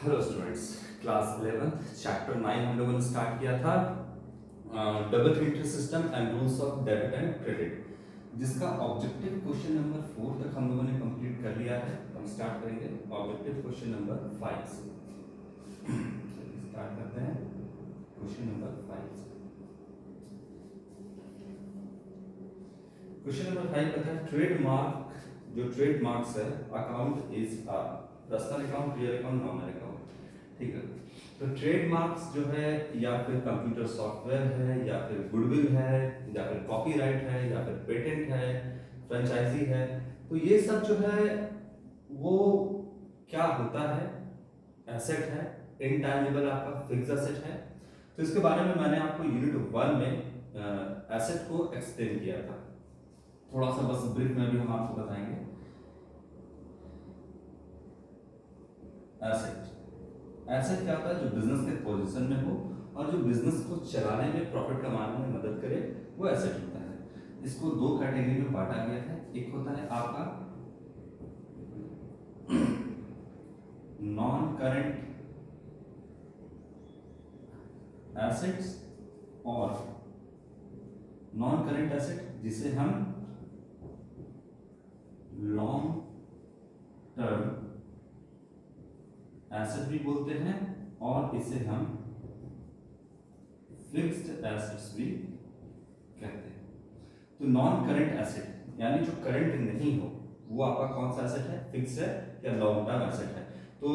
Hello students, class 11 chapter 9 हम लोगों ने स्टार्ट किया था double entry system and rules of debit and credit, जिसका ऑब्जेक्टिव क्वेश्चन नंबर 4 तक हम लोगों ने कंप्लीट कर लिया है। हम स्टार्ट करेंगे ऑब्जेक्टिव क्वेश्चन नंबर 5 से। स्टार्ट करते हैं क्वेश्चन नंबर 5 से। क्वेश्चन नंबर 5 कहता है ट्रेडमार्क, जो ट्रेडमार्क्स है account is personal account, real account, nominal account. ठीक है, तो ट्रेडमार्क्स जो है या फिर कंप्यूटर सॉफ्टवेयर है या फिर गुडविल है या फिर कॉपीराइट है या फिर पेटेंट है, फ्रेंचाइजी है, तो ये सब जो है वो क्या होता है? एसेट है, इनटैंजिबल आपका फिक्स एसेट है। तो इसके बारे में मैंने आपको यूनिट 1 में एसेट को एक्सप्लेन किया था। थोड़ा सा बस ब्रीफ में भी हम आपको बताएंगे। एसेट क्या होता है? जो बिजनेस के पोजीशन में हो और जो बिजनेस को चलाने में, प्रॉफिट कमाने में मदद करे, वो एसेट होता है। इसको दो कैटेगरी में बांटा गया है। एक होता है आपका नॉन करंट एसेट्स और नॉन करंट एसेट, जिसे हम लॉन्ग टर्म एसेट भी बोलते हैं और इसे हम फिक्स्ड एसेट्स भी कहते हैं। तो नॉन करंट एसेट यानी जो करंट नहीं हो, वो आपका कौन सा एसेट है? फिक्स्ड है या लॉन्ग टर्म एसेट है। तो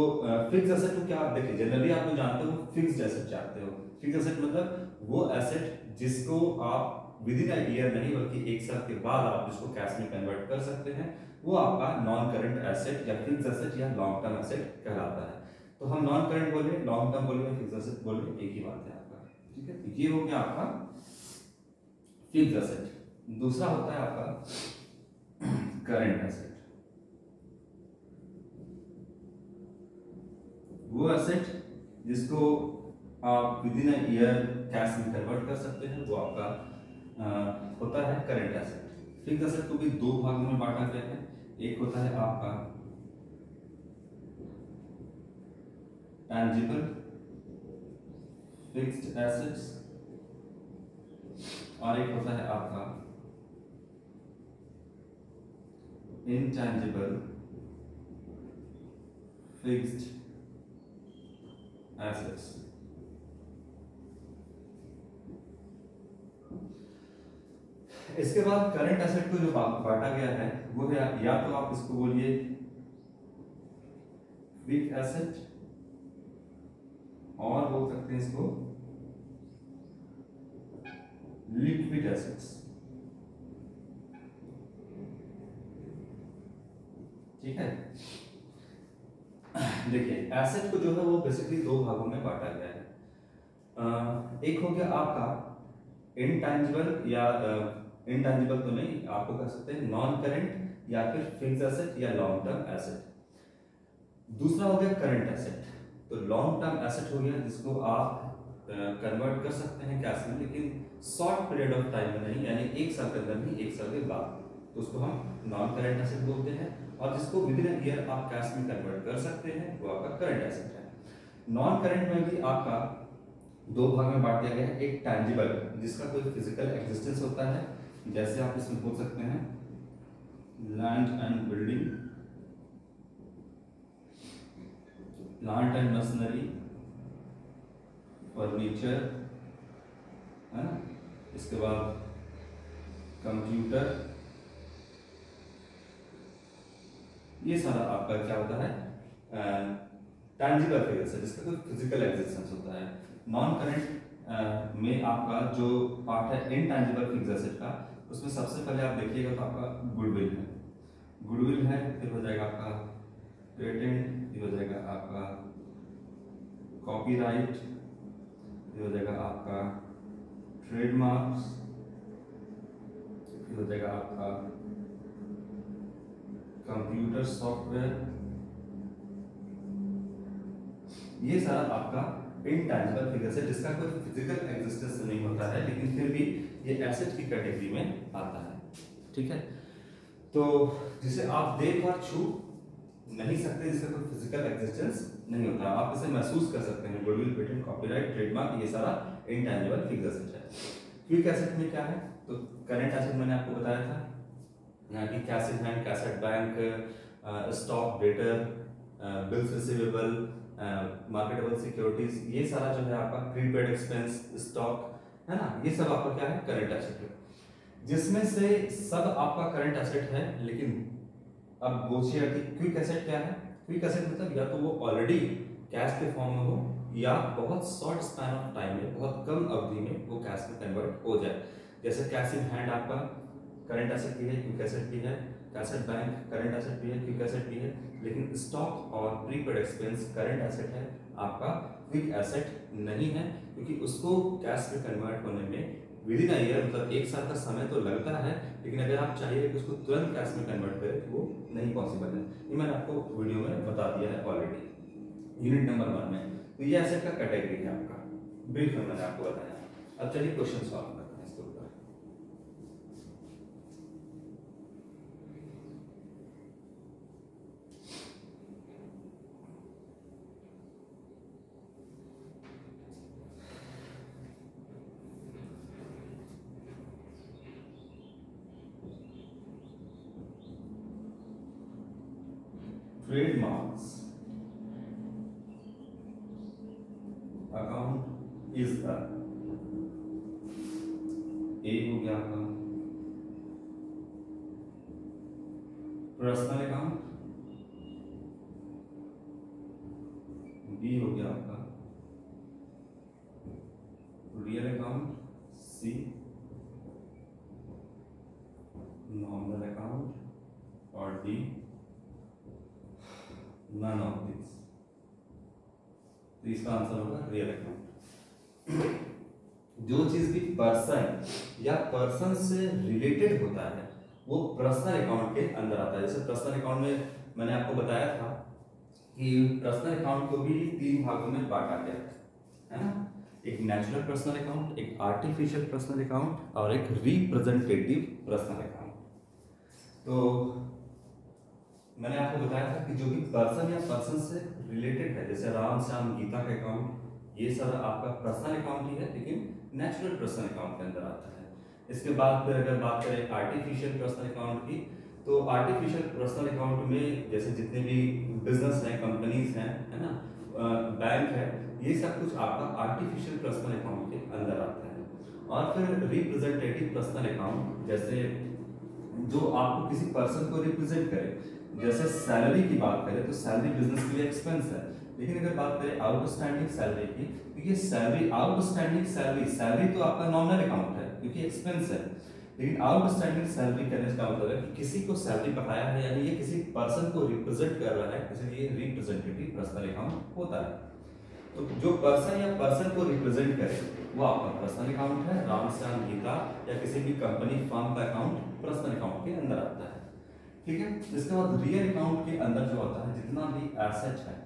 फिक्स्ड एसेट को क्या आप देखिए, जनरली आप लोग जानते हो फिक्स्ड एसेट चाहते हो। फिक्स्ड एसेट मतलब वो एसेट जिसको आप विद इन अ ईयर नहीं बल्कि एक साल के बाद आप इसको कैश में कन्वर्ट कर सकते हैं, वो आपका नॉन करंट एसेट या फिक्स्ड एसेट या लॉन्ग टर्म एसेट कहलाता है। तो हम नॉन करंट बोले, लॉन्ग टर्म बोले, फिक्स्ड एसेट बोले, एक ही बात है आपका। ठीक है, ये हो गया आपका फिक्स्ड एसेट। दूसरा होता है आपका करंट एसेट। वो एसेट जिसको आप with in a year cash में कन्वर्ट कर सकते हैं, वो आपका होता है करंट एसेट। फिक्स्ड एसेट को भी दो भागों में बांटा गया है। एक होता है आपका tangible fixed assets और एक होता है आपका intangible fixed assets। इसके बाद करंट एसेट को जो बांटा गया है वो है, या तो आप इसको बोलिए फिक्स्ड एसेट और बोल सकते हैं इसको लिक्विड एसेट्स। ठीक है, देखिए एसेट को जो है वो बेसिकली दो भागों में बांटा गया है। एक हो गया आपका इनटैंजिबल या इनटैंजिबल तो नहीं, आपको कह सकते हैं नॉन करंट या फिर फिक्स्ड एसेट या लॉन्ग टर्म एसेट। दूसरा हो गया करंट एसेट। तो लॉन्ग टर्म एसेट हो गया जिसको आप कन्वर्ट कर सकते हैं कैश में, लेकिन शॉर्ट पीरियड ऑफ टाइम में नहीं, यानी एक साल के अंदर नहीं, एक साल के बाद, तो उसको हम नॉन करंट एसेट बोलते हैं। और जिसको विद इन ईयर आप कैश में कन्वर्ट कर सकते हैं, वो आपका करंट एसेट है। नॉन करंट में भी आपका दो भाग में बांट दिया गया है। एक टैंजिबल, जिसका कोई फिजिकल एग्जिस्टेंस होता है, जैसे आप इसमें बोल सकते हैं land and building, plant and machinery, furniture, है ना। इसके बाद कंप्यूटर, ये सारा आपका क्या होता है? टैंजिबल फिगर्स है जिसका कोई फिजिकल एग्जिस्टेंस होता है। नॉन करंट में आपका जो पार्ट है इनटैंजिबल फिक्स्ड एसेट का, उसमें सबसे पहले आप देखिएगा तो आपका गुडविल है। गुडविल है, फिर हो जाएगा आपका पेटेंट, फिर हो जाएगा आपका कॉपीराइट, फिर हो जाएगा आपका ट्रेडमार्क्स, फिर हो जाएगा आपका कंप्यूटर सॉफ्टवेयर। ये सारा आपका इनटैंजिबल फिगर्स है जिसका कोई फिजिकल एग्जिस्टेंस नहीं होता है, लेकिन फिर भी ये एसेट की कैटेगरी में आता है। ठीक है, तो जिसे आप देख और छू नहीं सकते, जिसका कोई फिजिकल एग्जिस्टेंस नहीं होता, आप इसे महसूस कर सकते हैं। गुडविल, पेटेंट, कॉपीराइट, ट्रेडमार्क, ये सारा इंटेंजिबल फिक्स्ड एसेट है। क्विक एसेट में क्या है, तो करंट एसेट मैंने आपको बताया था, यहाँ की cash in hand, cash at bank, stock, debtor, bills receivable, marketable securities, ये सारा जो है आपका प्रीपेड एक्सपेंस, स्टॉक, है ना, ये सब आपका क्या है, करंट एसेट है। जिसमें से सब आपका करंट एसेट है, लेकिन अब पूछिए कि क्विक एसेट क्या है। क्विक एसेट मतलब या तो वो ऑलरेडी कैश के फॉर्म में हो, या बहुत शॉर्ट स्पैन ऑफ टाइम में, बहुत कम अवधि में वो कैश में कन्वर्ट हो जाए। जैसे कैश इन हैंड आपका करंट एसेट भी है, क्विक एसेट भी है, cash at bank current asset भी है, क्विक एसेट भी है, लेकिन स्टॉक और प्रीपेड एक्सपेंस करंट एसेट है, आपका क्विक एसेट नहीं है, क्योंकि उसको कैश में कन्वर्ट होने में विद इन ईयर, मतलब एक साल का समय तो लगता है, लेकिन अगर आप चाहिए कि उसको तुरंत कैश में कन्वर्ट करें तो वो नहीं पॉसिबल है। ये मैंने आपको वीडियो में बता दिया है ऑलरेडी यूनिट नंबर 1 में। तो ये एसेट का कैटेगरी है आपका, ब्रीफ में मैंने आपको बताया। अब चलिए क्वेश्चन सॉल्व करते हैं इसके ऊपर। ट्रेडमार्क्स अकाउंट इज द, ए हो गया आपका पर्सनल अकाउंट, बी हो गया आपका real account, C nominal account, और डी नन ऑफ दिस। तो इसका आंसर होगा रियल अकाउंट। जो चीज भी पर्सन या पर्सन से रिलेटेड होता है वो पर्सनल अकाउंट के अंदर आता है। जैसे पर्सनल अकाउंट में मैंने आपको बताया था कि पर्सनल अकाउंट को भी 3 भागों में बांटा गया है ना, एक नेचुरल पर्सनल अकाउंट, एक आर्टिफिशियल पर्सनल अकाउंट, और एक रिप्रेजेंटेटिव पर्सनल अकाउंट। तो मैंने आपको बताया था कि जो भी पर्सन या पर्सन से रिलेटेड है, जैसे राम, श्याम, गीता का अकाउंट, ये सारा आपका पर्सनल अकाउंट ही है, लेकिन नेचुरल पर्सनल अकाउंट के अंदर आता है। इसके बाद फिर अगर बात करें आर्टिफिशियल पर्सनल अकाउंट की, तो आर्टिफिशियल पर्सनल अकाउंट में जैसे जितने भी बिजनेस हैं, कंपनीज हैं, है ना, बैंक है, ये सब कुछ आपका आर्टिफिशियल पर्सनल अकाउंट के अंदर आता है। और फिर रिप्रेजेंटेटिव पर्सनल अकाउंट, जैसे जो आपको किसी पर्सन को रिप्रेजेंट करे। जैसे सैलरी की बात करें तो सैलरी बिजनेस के लिए एक्सपेंस है, लेकिन अगर बात करें आउटस्टैंडिंग सैलरी की, तो ये सैलरी, आउटस्टैंडिंग सैलरी तो आपका नॉमिनल अकाउंट है क्योंकि एक्सपेंस है, लेकिन आउटस्टैंडिंग सैलरी करने का मतलब है कि किसी को सैलरी बकाया है, यानी ये किसी पर्सन को रिप्रेजेंट कर रहा है, इसलिए रिप्रेजेंटेटिव पर्सनल अकाउंट होता है। तो जो पर्सन या पर्सन को रिप्रेजेंट करे वो आपका पर्सनल अकाउंट है। राम, श्याम, गीता या किसी भी कंपनी, फर्म का अकाउंट पर्सनल अकाउंट के अंदर आता है, ठीक है। इसके बाद रियल अकाउंट के अंदर जो आता है, जितना भी एसेट है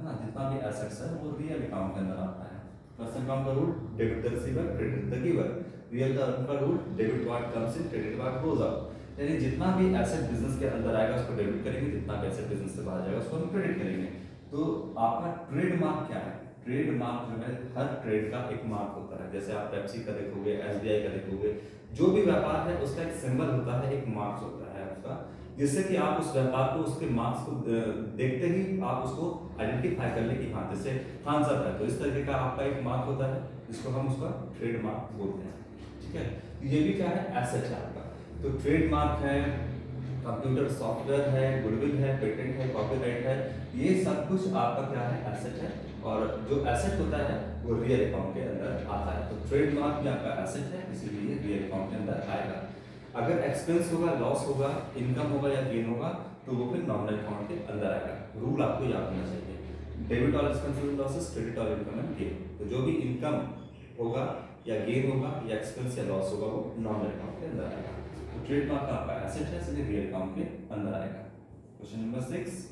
ना, जितना भी एसेट्स है वो रियल अकाउंट के अंदर आता है। पर्सनल अकाउंट का rule debit the receiver, credit the giver. Real का rule debit what comes in, credit what goes out. यानी जितना भी एसेट बिजनेस के अंदर आएगा उसको डेबिट करेंगे, जितना भी एसेट बिजनेस से बाहर जाएगा उसको हम क्रेडिट करेंगे। तो आपका ट्रेडमार्क क्या है? ट्रेडमार्क जो है, हर ट्रेड का एक मार्क होता है। जैसे आप पेप्सी का देखोगे, एसबीआई का देखोगे, जो भी व्यापार है उसका एक सिंबल होता है, एक मार्क्स होता है उसका, जिससे कि आप उस व्यापार को, उसके मार्क्स को देखते ही आप उसको आइडेंटिफाई कर ले कि हाँ, जैसे थम्स अप है तो इस तरीके का आपका एक मार्क होता है, जिसको हम उसका ट्रेडमार्क बोलते हैं, ठीक है। ये भी क्या है? एसेट है आपका। तो ट्रेडमार्क है, कंप्यूटर सॉफ्टवेयर है, गुडविल है, पेटेंट है, कॉपीराइट है, ये सब कुछ आपका क्या है? एसेट है। और जो एसेट होता है वो रियल अकाउंट के अंदर आता है। तो ट्रेडमार्क भी आपका एसेट है, इसीलिए रियल अकाउंट के अंदर आएगा। अगर एक्सपेंस होगा, लॉस होगा, इनकम होगा या गेन होगा तो वो फिर नॉमिनल अकाउंट के अंदर आएगा। रूल आपको याद होना चाहिए, debit all expenses and losses, credit all income and gain. तो जो भी इनकम होगा या गेन होगा या एक्सपेंस या लॉस होगा वो नॉमिनल अकाउंट के अंदर आएगा। तो ट्रेडमार्क आपका एसेट है, इसलिए रियल अकाउंट के अंदर आएगा। क्वेश्चन नंबर 6,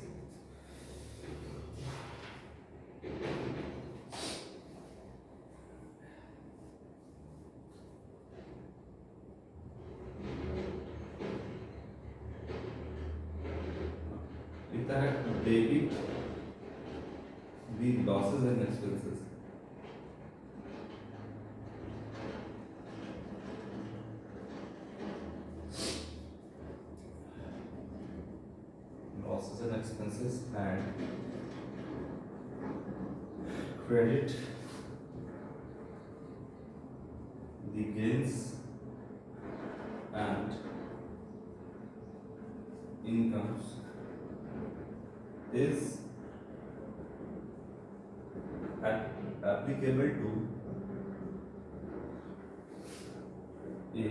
लिखता है debit the losses and expenses. Losses and expenses and credit the gains and incomes is applicable to a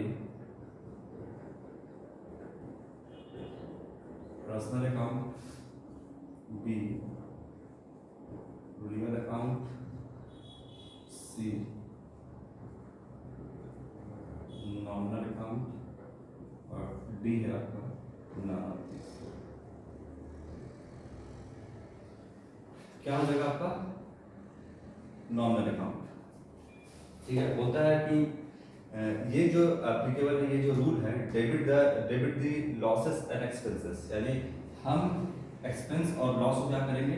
personal account, B real account, C nominal account और D है आपका none of these। क्या हो जाएगा आपका nominal account. ठीक है, होता है कि ये जो एप्लीकेबल है, ये जो रूल है debit the losses and expenses, यानी हम एक्सपेंस और लॉस को क्या करेंगे,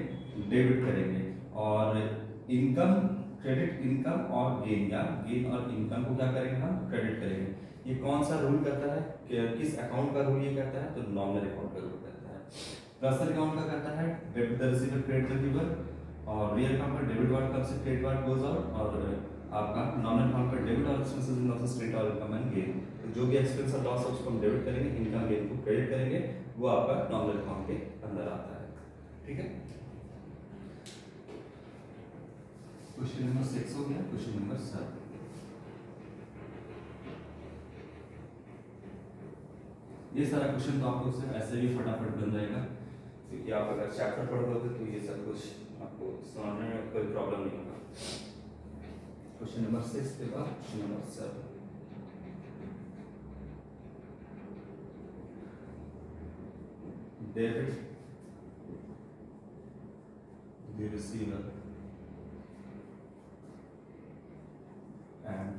डेबिट करेंगे, और इनकम क्रेडिट इनकम और गेन या गेन और इनकम को क्या करेंगे, हम क्रेडिट करेंगे। ये कौन सा रूल करता है, किस अकाउंट का रूल ये करता है, तो नॉमिनल अकाउंट का रूल करता है। पर्सनल अकाउंट का करता है debit the receiver credit the giver, और रियल अकाउंट पर डेबिट वार्ड कम से क्रेडिट वार्ड गोज आउट, और आपका नॉमिनल अकाउंट पर डेबिट और एक्सपेंसेस एंड लॉसेस क्रेडिट और इनकम एंड गेन। तो जो भी एक्सपेंस और लॉस है उसको हम डेबिट करेंगे, इनकम गेन को क्रेडिट करेंगे, वो आपका नॉमिनल अकाउंट के अंदर आता है। ठीक है, क्वेश्चन नंबर 6 हो गया। क्वेश्चन नंबर 7, ये सारा क्वेश्चन तो आप लोग से ऐसे भी फटाफट बन जाएगा, क्योंकि आप अगर चैप्टर पढ़ोगे तो ये सब कुछ आपको समझने में कोई प्रॉब्लम नहीं होगा। क्वेश्चन नंबर 6 के बाद question number 7, debit the receiver and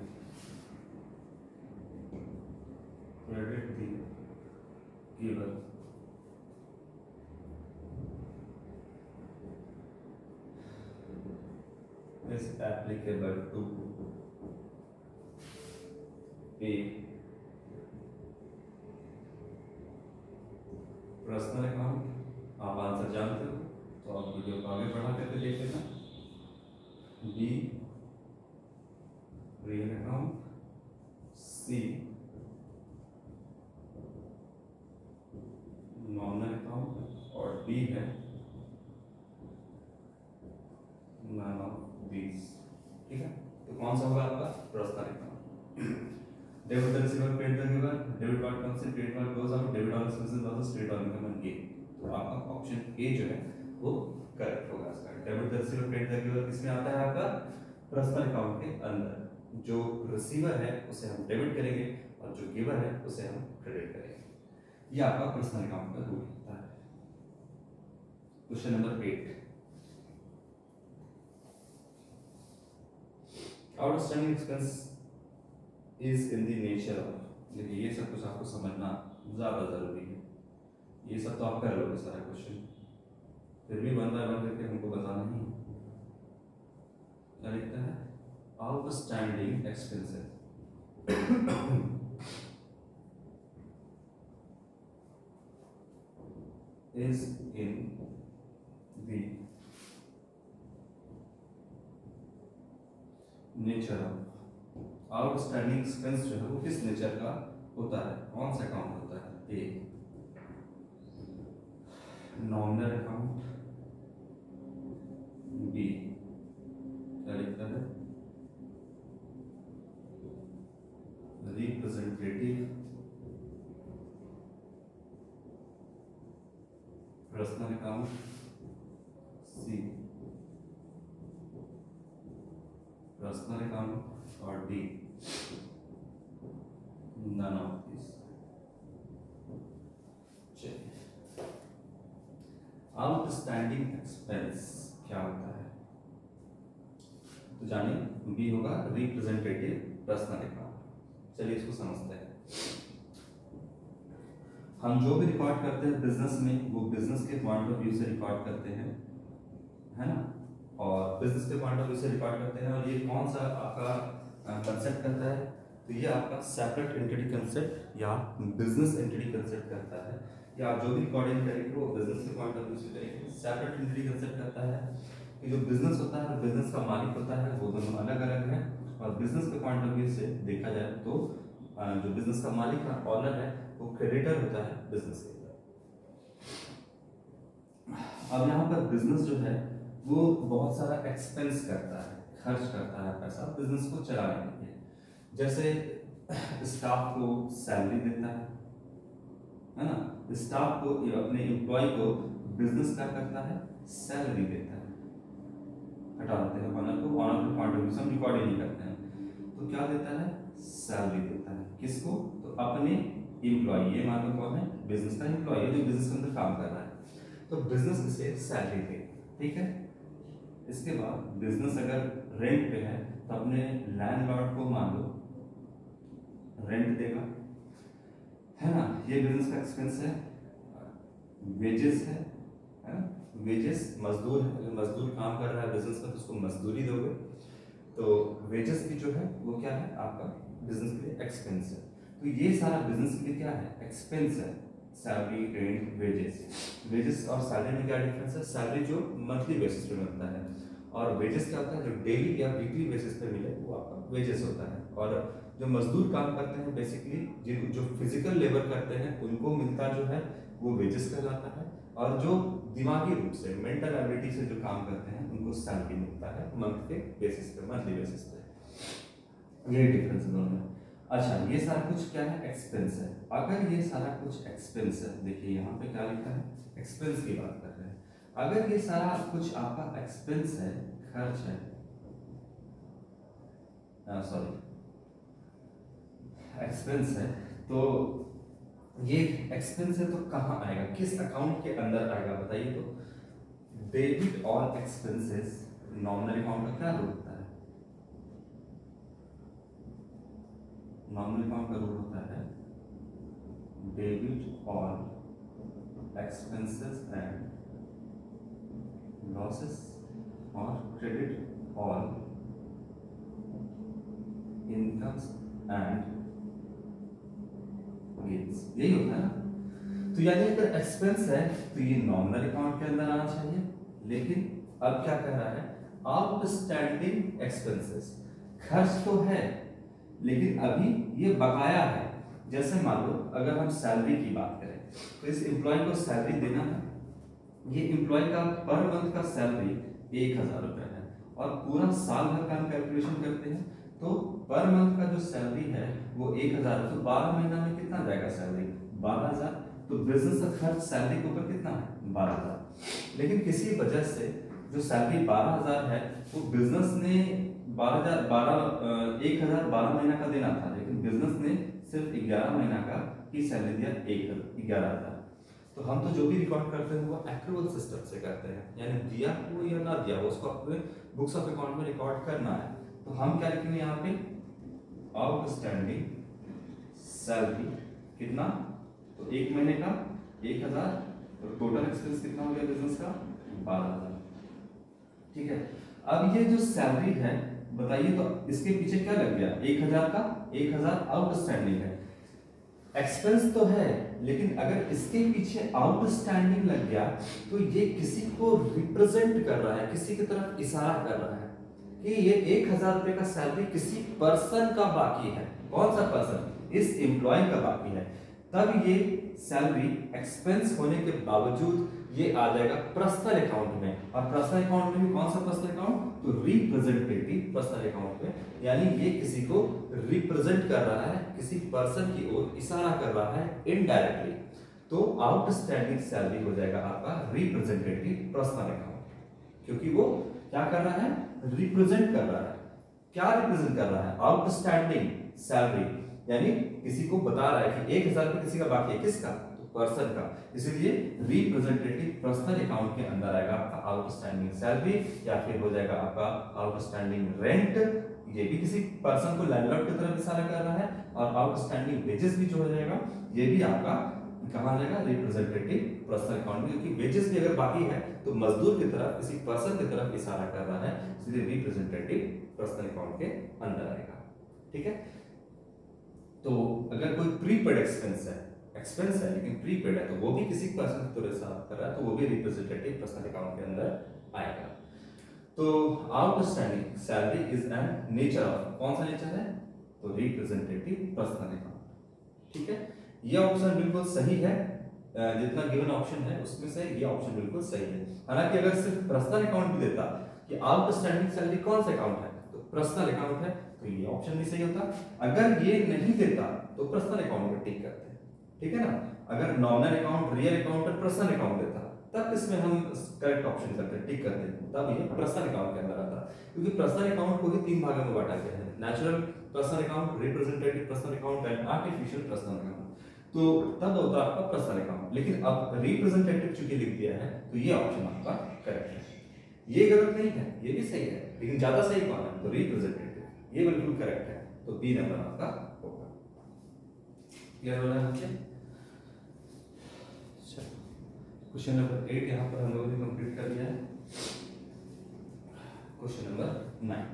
credit the giver is applicable to a personal account. आप आंसर जानते हो तो आप वीडियो को आगे बढ़ा करके देख लेना। B real account, C nominal account, और डी है none of these। ठीक है, तो कौन सा होगा आपका personal account. Debit the receiver credit the giver, debit ward comes in credit ward goes out, debit all expenses losses credit all income and gain. तो आपका ऑप्शन ए जो है वो करेक्ट होगा इसका। Debit the receiver credit the giver किसमें आता है, आपका पर्सनल अकाउंट के अंदर। जो रिसीवर है उसे हम डेबिट करेंगे और जो गिवर है उसे हम क्रेडिट करेंगे। ये आपका पर्सनल अकाउंट का रूल होता है। Question number 8, outstanding expense is in the nature of. देखिए ये सब कुछ आपको समझना ज़्यादा ज़रूरी है। ये सब तो आप कर लोगे सारा क्वेश्चन, फिर भी वन बाय वन करके हमको बताना ही। क्या लिखता है, outstanding expenses is in the nature of. Outstanding expense जो है वो किस नेचर का होता है, कौन सा अकाउंट होता है। ए नॉमिनल अकाउंट, बी क्या लिखता है रिप्रेजेंटेटिव पर्सनल अकाउंट, सी पर्सनल अकाउंट, और डी नन ऑफ दिस। चलिए, आउटस्टैंडिंग एक्सपेंस क्या होता है, तो जानिए बी होगा रिप्रेजेंटेटिव पर्सनल अकाउंट। चलिए इसको समझते हैं। हम जो भी रिकॉर्ड करते हैं बिजनेस में, वो बिजनेस के पॉइंट ऑफ व्यू से रिकॉर्ड करते हैं, है ना, और बिजनेस के पॉइंट ऑफ व्यू से रिकॉर्ड करते हैं। और ये कौन सा आपका कंसेप्ट करता है, तो ये आपका सेपरेट एंटिटी कंसेप्ट या बिजनेस एंटिटी कंसेप्ट करता है। या आप जो भी रिकॉर्डिंग करेंगे वो बिजनेस के पॉइंट ऑफ व्यू से करेंगे। सेपरेट एंटिटी कंसेप्ट करता है कि जो बिजनेस होता है, बिजनेस का मालिक होता है, वो दोनों अलग अलग है। और बिजनेस के पॉइंट ऑफ व्यू से देखा जाए तो जो बिजनेस का मालिक है, ऑनर है, वो क्रेडिटर होता है बिजनेस के अंदर। अब यहाँ पर बिजनेस जो है वो बहुत सारा एक्सपेंस करता है, खर्च करता है पैसा बिजनेस को चलाने के लिए। जैसे स्टाफ को सैलरी देता है ना, स्टाफ को, अपने एम्प्लॉय को बिजनेस क्या करता है, सैलरी देता है। हटा देते हैं ऑनर को, ऑनर के पॉइंट ऑफ व्यू से हम रिकॉर्ड ही नहीं करते हैं, तो क्या देता है, सैलरी देता है। किसको, तो अपने एम्प्लॉय, ये मान लो कौन है, बिजनेस का एम्प्लॉय है जो बिजनेस के अंदर काम कर रहा है, तो बिजनेस इसे सैलरी दे, ठीक है। इसके बाद बिजनेस अगर रेंट पे है तो अपने लैंडलॉर्ड को मान लो रेंट देगा, है ना। ये बिजनेस का एक्सपेंस है। वेजेस है ना, वेजेस मजदूर है, अगर मजदूर काम कर रहा है बिजनेस में तो उसको मजदूरी दोगे, तो वेजेस भी जो है वो क्या है, आपका बिजनेस के लिए एक्सपेंस है। तो ये सारा बिजनेस के लिए क्या है, एक्सपेंस है। Salary, rent, wages. वेजेस और सैलरी में क्या डिफरेंस है, सैलरी जो मंथली बेसिस पे मिलता है, और वेजेस क्या होता है जो डेली या वीकली बेसिस पे मिले, वो आपका वेजेस होता है। और जो मजदूर काम करते हैं बेसिकली, जो फिजिकल लेबर करते हैं, उनको मिलता जो है वो वेजेस कहलाता है। और जो दिमागी रूप से, मेंटल एबिलिटी से जो काम करते हैं, उनको सैलरी मिलता है मंथ के बेसिस पे, मंथली बेसिस पे। ये डिफरेंस दोनों में। अच्छा, ये सारा कुछ क्या है, एक्सपेंस है। अगर ये सारा कुछ एक्सपेंस है, देखिए यहाँ पे क्या लिखा है, एक्सपेंस की बात कर रहे हैं। अगर ये सारा कुछ आपका एक्सपेंस है, खर्च है, सॉरी एक्सपेंस है, तो ये एक्सपेंस है तो कहाँ आएगा, किस अकाउंट के अंदर आएगा बताइए। तो debit all expenses, nominal account का क्या रूल होता है, नॉमिनल अकाउंट का रूल होता है debit all expenses and losses और credit all incomes and gains, यही होता है ना। तो यानी अगर एक्सपेंस है तो ये नॉमिनल अकाउंट के अंदर आना चाहिए, लेकिन अब क्या कह रहा है, आउटस्टैंडिंग एक्सपेंसेस, खर्च तो है लेकिन अभी ये बकाया है। जैसे मान लो अगर हम सैलरी की बात करें, तो इस एम्प्लॉय को सैलरी देना है, ये एम्प्लॉय का पर मंथ का सैलरी 1000 रुपए है, और पूरा साल भर का हम कैलकुलेशन करते हैं, तो पर मंथ का जो सैलरी है वो 1000 है, तो 12 महीना में कितना जाएगा सैलरी, 12000। तो बिजनेस का खर्च सैलरी के ऊपर कितना है, 12000। लेकिन किसी वजह से जो सैलरी 12000 है, वो बिजनेस ने 1012 महीना का देना था, लेकिन बिजनेस ने सिर्फ 11 महीना का ही सैलरी दिया, 11,000। तो हम तो जो भी रिकॉर्ड करते हैं वो एक्रूअल सिस्टम से करते हैं, यानी दिया हो या ना दिया हो उसको अपने बुक्स ऑफ अकाउंट में रिकॉर्ड करना है। तो हम क्या लिखेंगे यहाँ पे, आउटस्टैंडिंग सैलरी कितना, तो 1 महीने का 1000, और टोटल एक्सपेंस कितना हो गया बिजनेस का, 12000। ठीक है। अब ये जो सैलरी है बताइए, तो इसके पीछे क्या लग गया, 1000 का 1000 आउटस्टैंडिंग है, एक्सपेंस तो है, लेकिन अगर इसके पीछे आउटस्टैंडिंग लग गया तो ये किसी को रिप्रेजेंट कर रहा है, किसी की तरफ इशारा कर रहा है कि ये 1000 रुपए का सैलरी किसी पर्सन का बाकी है। कौन सा पर्सन, इस एम्प्लॉय का बाकी है। तब ये सैलरी एक्सपेंस होने के बावजूद ये आ जाएगा पर्सनल अकाउंट में, और पर्सनल अकाउंट में भी कौन सा पर्सनल अकाउंट, तो रिप्रेजेंटेटिव पर्सनल अकाउंट में, यानी ये किसी को रिप्रेजेंट कर रहा है, किसी पर्सन की ओर इशारा कर रहा है इनडायरेक्टली। तो आउटस्टैंडिंग सैलरी हो जाएगा आपका रिप्रेजेंटेटिव पर्सनल अकाउंट, क्योंकि वो क्या कर रहा है, रिप्रेजेंट कर रहा है। क्या रिप्रेजेंट कर रहा है, आउटस्टैंडिंग सैलरी, यानी किसी को बता रहा है कि 1000 रुपए किसी का बाकी है, किसका, तो पर्सन का, इसलिए रिप्रेजेंटेटिव पर्सनल अकाउंट के अंदर आएगा आपका आउटस्टैंडिंग सैलरी, या फिर हो जाएगा आपका आउटस्टैंडिंग रेंट, ये भी किसी पर्सन को लैंडलॉर्ड की तरफ इशारा कर रहा है, और आउटस्टैंडिंग वेजेस भी जो हो जाएगा ये भी आपका कहाँ आ जाएगा, रिप्रेजेंटेटिव पर्सनल अकाउंट में, क्योंकि वेजेस भी अगर बाकी है तो मजदूर की तरफ, किसी पर्सन की तरफ इशारा कर रहा है, इसलिए रिप्रेजेंटेटिव पर्सनल अकाउंट के अंदर आएगा। ठीक है, तो अगर कोई प्रीपेड एक्सपेंस है लेकिन प्रीपेड है, तो वो भी किसी पर्सन की तरफ इशारा कर रहा है, तो वो भी रिप्रेजेंटेटिव पर्सनल अकाउंट के अंदर आएगा। तो outstanding salary is an nature of, कौन सा नेचर है, तो रिप्रेजेंटेटिव पर्सनल अकाउंट। ठीक है, ये ऑप्शन बिल्कुल सही है, जितना गिवन ऑप्शन है उसमें से ये ऑप्शन बिल्कुल सही है। हालांकि अगर सिर्फ पर्सनल अकाउंट भी देता कि आउटस्टैंडिंग सैलरी कौन सा अकाउंट है, तो पर्सनल अकाउंट है, तो ये ऑप्शन भी सही होता। अगर ये नहीं देता तो पर्सनल अकाउंट में टिक करते, ठीक है ना। अगर नॉमिनल अकाउंट, रियल अकाउंट और पर्सनल अकाउंट देता तब इसमें हम करेक्ट ऑप्शन करते, टिक करते, तब ये पर्सनल अकाउंट के अंदर आता, क्योंकि पर्सनल अकाउंट को ही तीन भागों में बांटा गया है, natural personal account, representative personal account and artificial personal account. तो तब होता आपका पर्सनल अकाउंट, लेकिन अब रिप्रेजेंटेटिव चूंकि लिख दिया है तो ये ऑप्शन आपका करेक्ट है। ये गलत नहीं है, ये भी सही है, लेकिन ज्यादा सही कौन है, तो रिप्रेजेंटेटिव, ये बिल्कुल करेक्ट है, तो बी नंबर आपका होगा। क्लियर हो रहा है मुझे। क्वेश्चन नंबर 8 यहाँ पर हम लोगों ने कंप्लीट कर लिया है। Question number 9,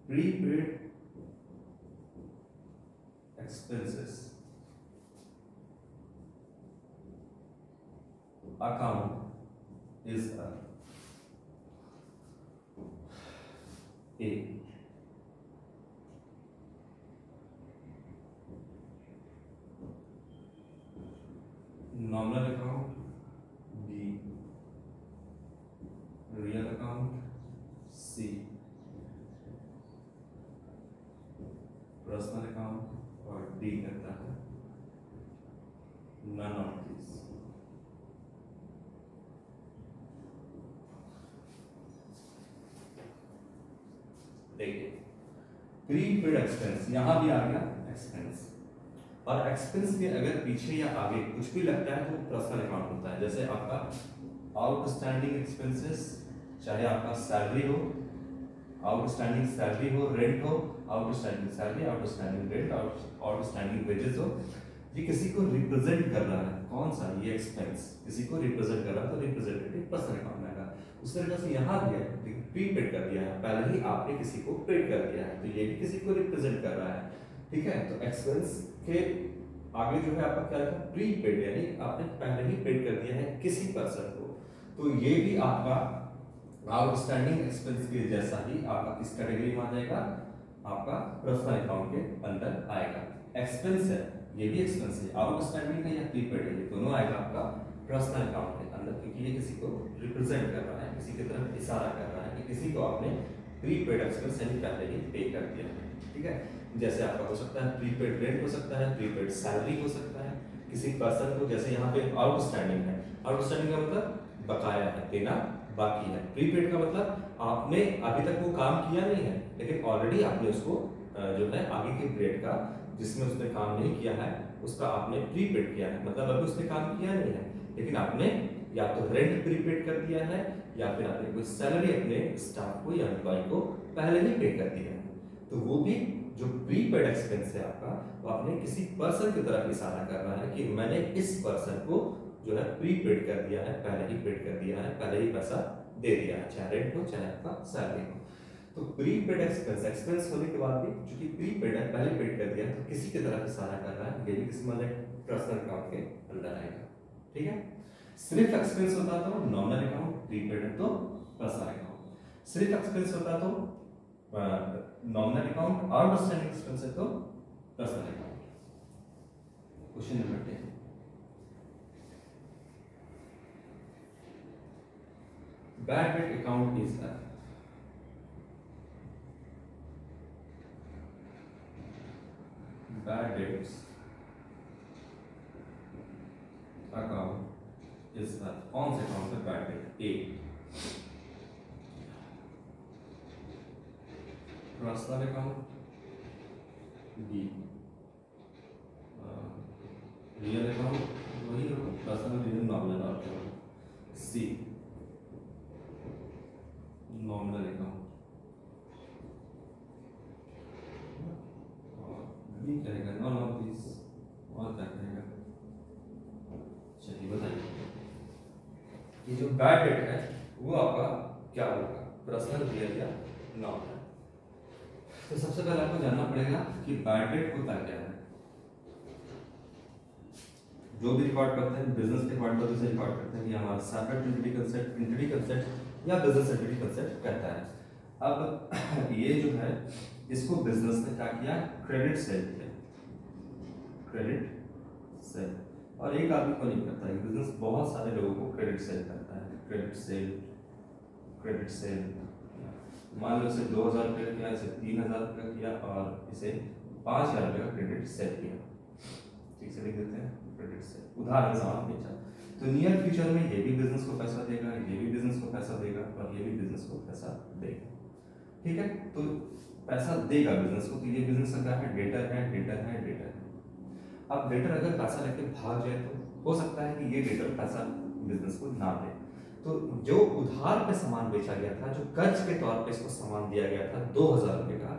prepaid expenses account is a nominal account, B real account, C personal account, और डी करता है नन ऑफ दिस। देखिए प्रीपेड एक्सपेंस यहां भी आ गया एक्सपेंस, और एक्सपेंस के अगर पीछे या आगे कुछ भी लगता है तो पर्सनल अकाउंट होता है। जैसे आपका आउटस्टैंडिंग एक्सपेंसेस, चाहे आपका सैलरी हो, आउटस्टैंडिंग सैलरी हो, रेंट हो, outstanding salary, outstanding rent, outstanding wages हो, ये किसी को रिप्रेजेंट कर रहा है, कौन सा, ये एक्सपेंस किसी को रिप्रेजेंट कर रहा है, तो रिप्रेजेंटेटिव पर्सनल अकाउंट में आएगा। उस तरीके से यहाँ भी है, प्रीपेड कर दिया है, पहले ही आपने किसी को पेड कर दिया है, तो ये भी किसी को रिप्रेजेंट कर रहा है। ठीक है, तो एक्सपेंस के आगे जो है आपका क्या है, प्रीपेड, यानी आपने पहले ही पेड कर दिया है किसी पर्सन को, तो ये भी आपका आउटस्टैंडिंग एक्सपेंस के जैसा ही आपका किस कैटेगरी में आ जाएगा, आपका पर्सनल अकाउंट के अंदर आएगा। एक्सपेंस है, ये भी एक्सपेंस है, आउटस्टैंडिंग है या प्रीपेड है, ये दोनों आएगा आपका पर्सनल अकाउंट के अंदर, क्योंकि ये किसी को रिप्रेजेंट कर रहा है, किसी की तरफ इशारा कर रहा है कि किसी को आपने प्रीपेड एक्सपेंस यानी पहले ही पे कर दिया है। ठीक है, जैसे आपका हो सकता है प्रीपेड रेंट हो सकता है, प्रीपेड सैलरी हो सकता है किसी पर्सन को, जैसे यहाँ पे आउटस्टैंडिंग है, आउटस्टैंडिंग का मतलब बकाया है, देना बाकी है। प्रीपेड का मतलब आपने अभी तक वो काम किया नहीं है, लेकिन ऑलरेडी आपने उसको जो है आगे के पीरियड का जिसमें उसने काम नहीं किया है उसका आपने प्रीपेड किया है, मतलब अभी उसने काम किया नहीं है, लेकिन आपने या तो रेंट प्रीपेड कर दिया है या फिर आपने कोई सैलरी अपने स्टाफ को या एम्प्लॉय को पहले ही पे कर दिया है, तो वो भी जो प्रीपेड एक्सपेंस है आपका, वो आपने किसी पर्सन की तरफ इशारा कर रहा है कि मैंने इस पर्सन को जो है प्रीपेड कर दिया है, पहले ही पेड कर दिया है, पहले ही पैसा दे दिया है, चाहे रेंट हो चाहे आपका सैलरी हो। तो प्रीपेड एक्सपेंस, एक्सपेंस होने के बाद भी चूंकि प्रीपेड है, पहले पेड कर दिया है, तो किसी की तरफ इशारा कर रहा है, ये भी किसी मतलब पर्सनल अकाउंट के अंदर आएगा। ठीक है, सिर्फ एक्सपेंस होता तो नॉमिनल अकाउंट, प्रीपेड है तो पर्सनल अकाउंट, सिर्फ एक्सपेंस होता तो नॉमिनल अकाउंट, आउटस्टैंडिंग एक्सपेंस है तो personal account. Question number 10, bad debt account is bad debts account is कौन से अकाउंट है बैड डेट? ए personal account, B real account, वही personal real nominal account, C nominal account, और B कहेगा none of this, और क्या कहेगा? चलिए बताइए कि जो बैड डेट है वो आपका क्या होगा, पर्सनल रियल या नॉमिनल? तो सबसे पहले आपको जानना पड़ेगा कि बैड डेट होता क्या है। जो भी रिकॉर्ड करते हैं बिजनेस के रिकॉर्ड पर रिकॉर्ड करते हैं कि हमारा सेपरेट एंटिटी कंसेप्ट या बिजनेस एंटिटी कंसेप्ट कहता है। अब ये जो है इसको बिजनेस ने क्या किया, क्रेडिट सेल किया, क्रेडिट सेल। और एक आदमी को नहीं करता है, बिजनेस बहुत सारे लोगों को क्रेडिट सेल करता है, क्रेडिट सेल। मान लो इसे 2000 रुपये का किया, इसे 3000 रुपये का किया और इसे 5000 रुपये का क्रेडिट सेल किया। ठीक से लिख देते हैं क्रेडिट सेल, उधार में सामान बेचा। तो नियर फ्यूचर में ये भी बिजनेस को पैसा देगा, ये भी बिजनेस को पैसा देगा और ये भी बिजनेस को पैसा देगा। ठीक है, तो पैसा देगा बिजनेस को, तो ये बिजनेस का क्या है, डेटर है। अब डेटर अगर पैसा लेके भाग जाए तो हो सकता है कि ये डेटर पैसा बिजनेस को ना दे। तो जो उधार पे सामान बेचा गया था, जो कर्ज के तौर पे इसको सामान दिया गया था 2000 रुपये का,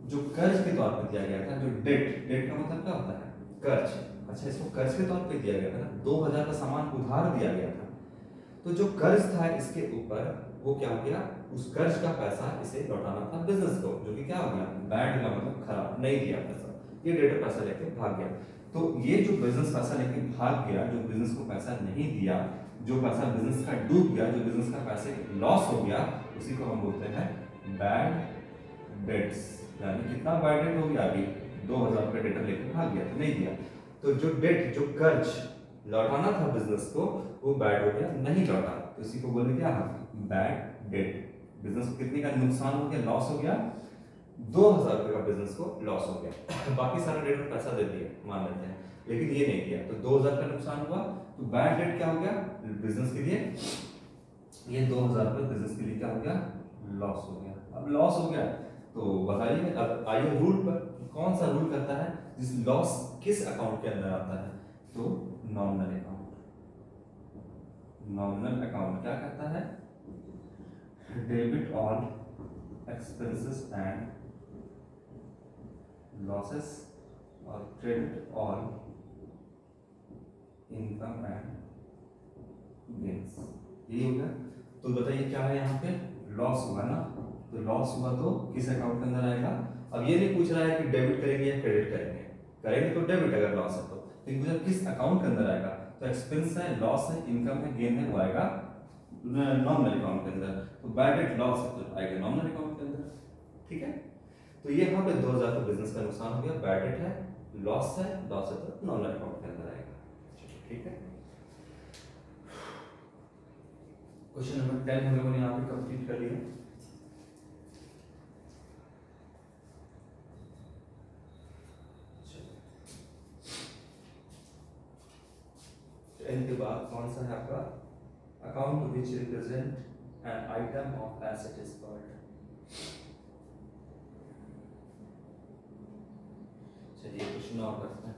जो कर्ज के तौर पे दिया गया था, जो डेट का मतलब क्या होता है, कर्ज। अच्छा, इसको कर्ज के तौर पे दिया गया था ना, 2000 का सामान उधार दिया गया था। तो जो कर्ज था इसके ऊपर वो क्या हो गया, उस कर्ज का पैसा इसे लौटाना था बिजनेस को, जो कि क्या हो गया, बैड का मतलब खराब, नहीं दिया पैसा, ये डेटर पैसा लेके भाग गया। तो ये जो बिजनेस पैसा लेके भाग गया, जो बिजनेस को पैसा नहीं दिया, जो पैसा बिजनेस का डूब गया, जो बिजनेस का पैसे लॉस हो गया, उसी को हम बोलते हैं बैड डेट्स। यानी कितना बैड डेट हो गया, अभी 2000 रुपये डेटर लेके भाग गया तो नहीं दिया, तो जो डेट, जो कर्ज लौटाना था बिजनेस को, वो बैड हो गया, नहीं लौटा, तो इसी को बोलेंगे क्या, बैड डेट। बिजनेस को कितने का नुकसान हो गया, लॉस हो गया, 2000 रुपये का बिजनेस को लॉस हो गया। बाकी सारे डेटर पैसा दे दिए मान लेते हैं, लेकिन ये नहीं दिया, तो 2000 का नुकसान हुआ। तो बैड डेट क्या हो गया बिजनेस के लिए, ये 2000 रुपये बिजनेस के लिए क्या हो गया, लॉस हो गया। अब लॉस हो गया तो बताइए, अब आइए रूल पर, कौन सा रूल करता है जिस लॉस किस अकाउंट के अंदर आता है, तो नॉमिनल अकाउंट। नॉमिनल अकाउंट क्या कहता है, debit all expenses and losses और credit all income and gains. ये हो गया। तो बताइए क्या है यहाँ पे, लॉस हुआ ना, तो लॉस हुआ तो किस अकाउंट के अंदर आएगा। अब ये नहीं पूछ रहा है कि डेबिट करेंगे या क्रेडिट करेंगे तो डेबिट, अगर लॉस है तो, लेकिन पूछा किस अकाउंट के अंदर आएगा, तो एक्सपेंस है, लॉस है, इनकम है, गेन है, वो आएगा नॉमिनल अकाउंट के अंदर। तो बैड डेट लॉस है तो आएगा नॉमिनल अकाउंट के अंदर। ठीक है, तो ये यहाँ पे 2000 का बिजनेस का नुकसान हो गया, बैड डेट है, लॉस है तो नॉमिनल अकाउंट के अंदर आएगा। ठीक है, क्वेश्चन नंबर 10 हम लोगों ने यहाँ पे कंप्लीट कर लिया। इनके बाद कौन सा है आपका, account which represent an item of asset is called. चलिए क्वेश्चन और करते हैं।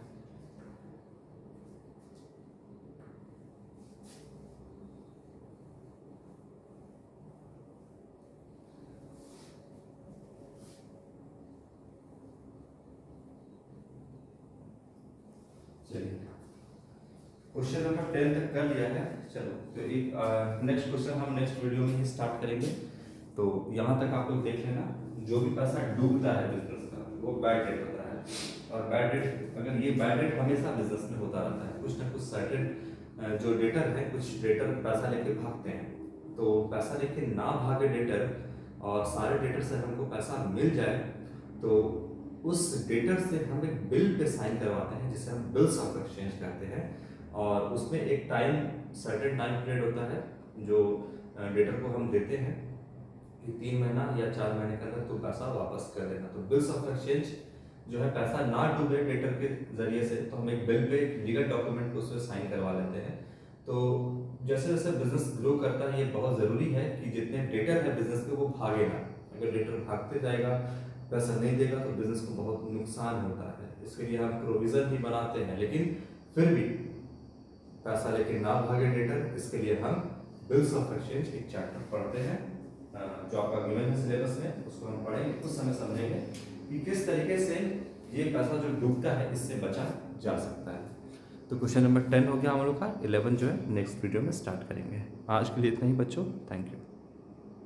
चलिए क्वेश्चन नंबर 10 तक कर लिया है। चलो तो एक नेक्स्ट क्वेश्चन हम नेक्स्ट वीडियो में ही स्टार्ट करेंगे। तो यहाँ तक आप लोग देख लेना, जो भी पैसा डूबता है बिजनेस का वो बैड डेट होता है। और बैड डेट, अगर ये बैड डेट हमेशा बिजनेस में होता रहता है, कुछ ना कुछ सर्टेन जो डेटर है, कुछ डेटर पैसा लेके भागते हैं, तो पैसा लेके ना भागे डेटर और सारे डेटर से हमको पैसा मिल जाए, तो उस डेटर से हम एक बिल पे साइन करवाते हैं जिसे हम बिल्स ऑफ एक्सचेंज कहते हैं। और उसमें एक टाइम, सर्टेन टाइम पीरियड होता है जो डेटर को हम देते हैं कि 3 महीना या 4 महीने के अंदर तो पैसा वापस कर देना। तो बिल्स ऑफ एक्सचेंज जो है पैसा ना डूबे डेटर के जरिए से, तो हम एक बिल पे लीगल डॉक्यूमेंट को उसमें साइन करवा लेते हैं। तो जैसे जैसे बिजनेस ग्रो करता है ये बहुत ज़रूरी है कि जितने डेटर है बिजनेस के वो भागे ना। अगर डेटर भागते जाएगा, पैसा नहीं देगा, तो बिजनेस को बहुत नुकसान होता है। इसके लिए हम प्रोविज़न भी बनाते हैं, लेकिन फिर भी पैसा लेके ना भागे डेटर, इसके लिए हम बिल्स ऑफ एक्सचेंज एक चैप्टर पढ़ते हैं जो आपका गिवन है सिलेबस में, उसको हम पढ़ेंगे। कुछ समय समझेंगे कि किस तरीके से ये पैसा जो डूबता है इससे बचा जा सकता है। तो क्वेश्चन नंबर 10 हो गया हम लोग का। 11 जो है नेक्स्ट वीडियो में स्टार्ट करेंगे। आज के लिए इतना ही बच्चों, थैंक यू।